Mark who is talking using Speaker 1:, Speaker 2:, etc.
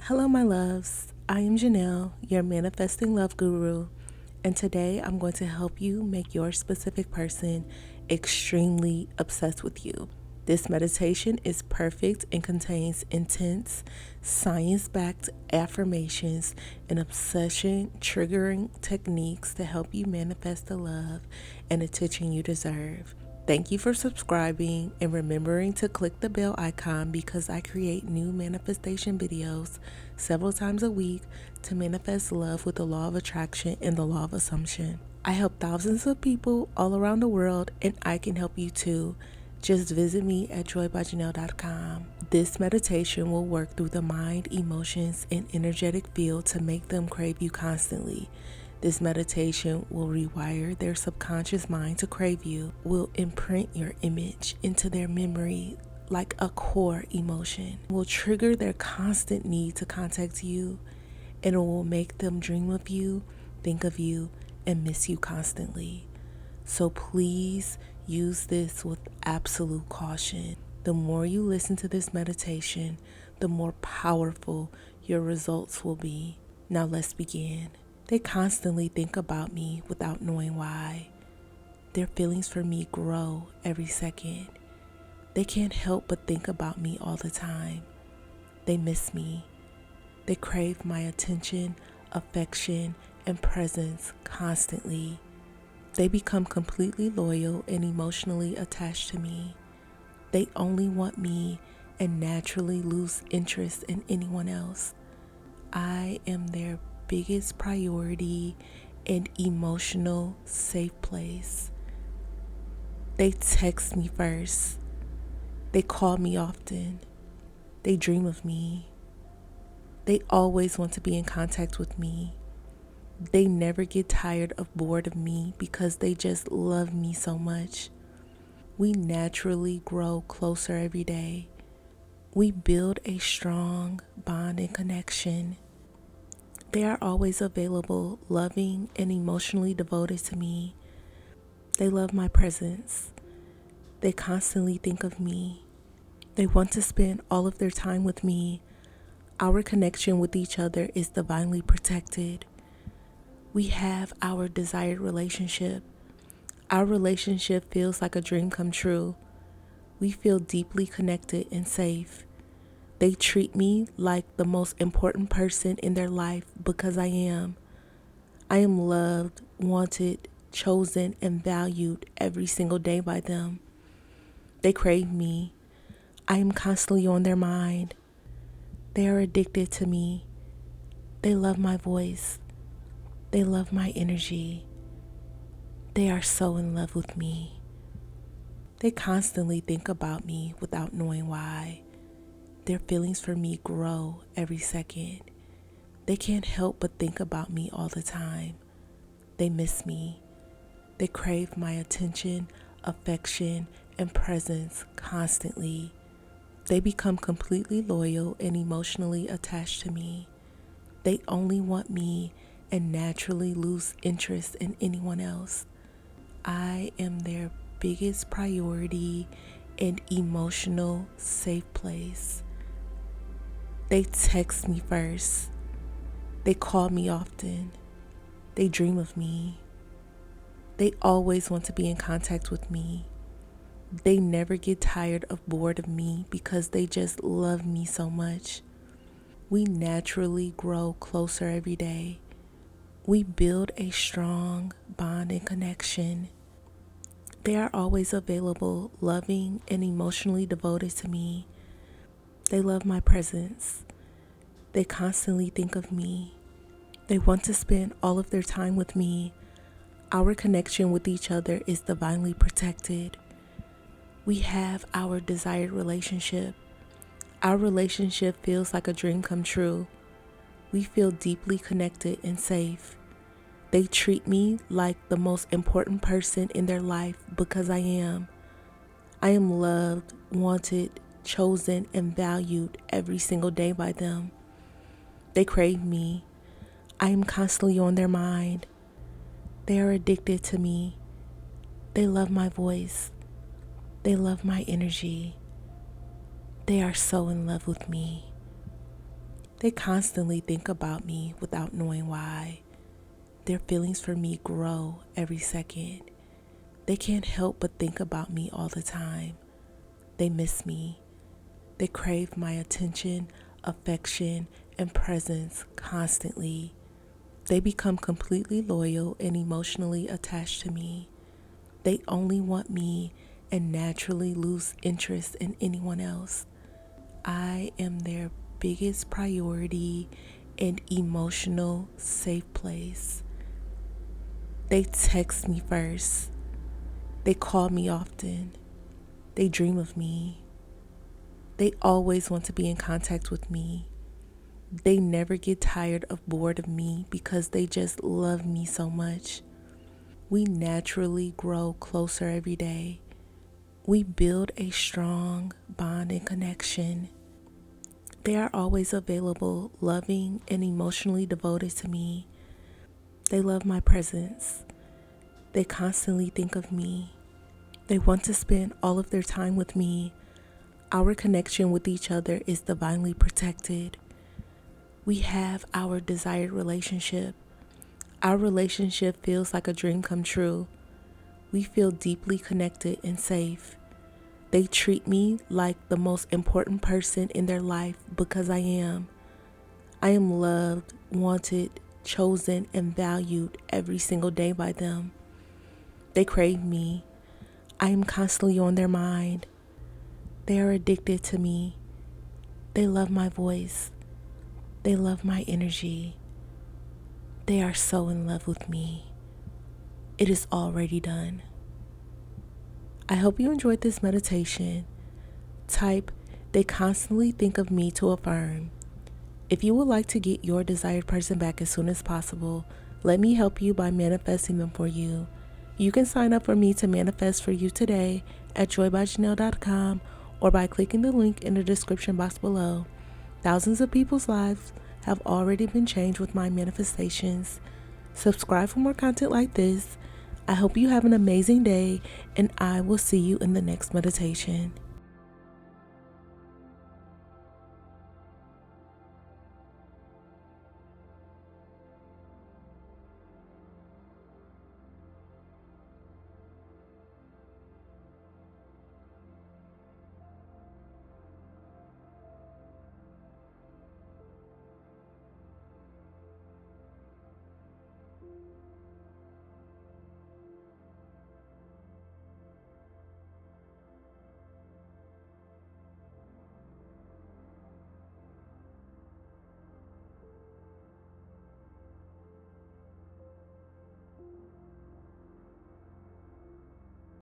Speaker 1: Hello, my loves. I am Janell, your manifesting love guru, and today I'm going to help you make your specific person extremely obsessed with you. This meditation is perfect and contains intense, science backed affirmations and obsession triggering techniques to help you manifest the love and attention you deserve. Thank you for subscribing and remembering to click the bell icon because I create new manifestation videos several times a week to manifest love with the law of attraction and the law of assumption. I help thousands of people all around the world, and I can help you too. Just visit me at joybyjanelle.com. This meditation will work through the mind, emotions, and energetic field to make them crave you constantly. This meditation will rewire their subconscious mind to crave you, will imprint your image into their memory like a core emotion, will trigger their constant need to contact you, and it will make them dream of you, think of you, and miss you constantly. So please use this with absolute caution. The more you listen to this meditation, the more powerful your results will be. Now let's begin. They constantly think about me without knowing why. Their feelings for me grow every second. They can't help but think about me all the time. They miss me. They crave my attention, affection, and presence constantly. They become completely loyal and emotionally attached to me. They only want me and naturally lose interest in anyone else. I am their biggest priority and emotional safe place. They text me first. They call me often. They dream of me. They always want to be in contact with me. They never get tired or bored of me because they just love me so much. We naturally grow closer every day. We build a strong bond and connection. They are always available, loving, and emotionally devoted to me. They love my presence. They constantly think of me. They want to spend all of their time with me. Our connection with each other is divinely protected. We have our desired relationship. Our relationship feels like a dream come true. We feel deeply connected and safe. They treat me like the most important person in their life because I am. I am loved, wanted, chosen, and valued every single day by them. They crave me. I am constantly on their mind. They are addicted to me. They love my voice. They love my energy. They are so in love with me. They constantly think about me without knowing why. Their feelings for me grow every second. They can't help but think about me all the time. They miss me. They crave my attention, affection, and presence constantly. They become completely loyal and emotionally attached to me. They only want me and naturally lose interest in anyone else. I am their biggest priority and emotional safe place. They text me first. They call me often. They dream of me. They always want to be in contact with me. They never get tired or bored of me because they just love me so much. We naturally grow closer every day. We build a strong bond and connection. They are always available, loving, and emotionally devoted to me. They love my presence. They constantly think of me. They want to spend all of their time with me. Our connection with each other is divinely protected. We have our desired relationship. Our relationship feels like a dream come true. We feel deeply connected and safe. They treat me like the most important person in their life because I am. I am loved, wanted, chosen, and valued every single day by them. They crave me. I am constantly on their mind. They are addicted to me. They love my voice. They love my energy. They are so in love with me. They constantly think about me without knowing why. Their feelings for me grow every second. They can't help but think about me all the time. They miss me. They crave my attention, affection, and presence constantly. They become completely loyal and emotionally attached to me. They only want me and naturally lose interest in anyone else. I am their biggest priority and emotional safe place. They text me first. They call me often. They dream of me. They always want to be in contact with me. They never get tired or bored of me because they just love me so much. We naturally grow closer every day. We build a strong bond and connection. They are always available, loving, and emotionally devoted to me. They love my presence. They constantly think of me. They want to spend all of their time with me. Our connection with each other is divinely protected. We have our desired relationship. Our relationship feels like a dream come true. We feel deeply connected and safe. They treat me like the most important person in their life because I am. I am loved, wanted, chosen, and valued every single day by them. They crave me. I am constantly on their mind. They are addicted to me. They love my voice. They love my energy. They are so in love with me. It is already done. I hope you enjoyed this meditation. Type, they constantly think of me to affirm. If you would like to get your desired person back as soon as possible, let me help you by manifesting them for you. You can sign up for me to manifest for you today at joybyjanell.com or by clicking the link in the description box below. Thousands of people's lives have already been changed with my manifestations. Subscribe for more content like this. I hope you have an amazing day, and I will see you in the next meditation.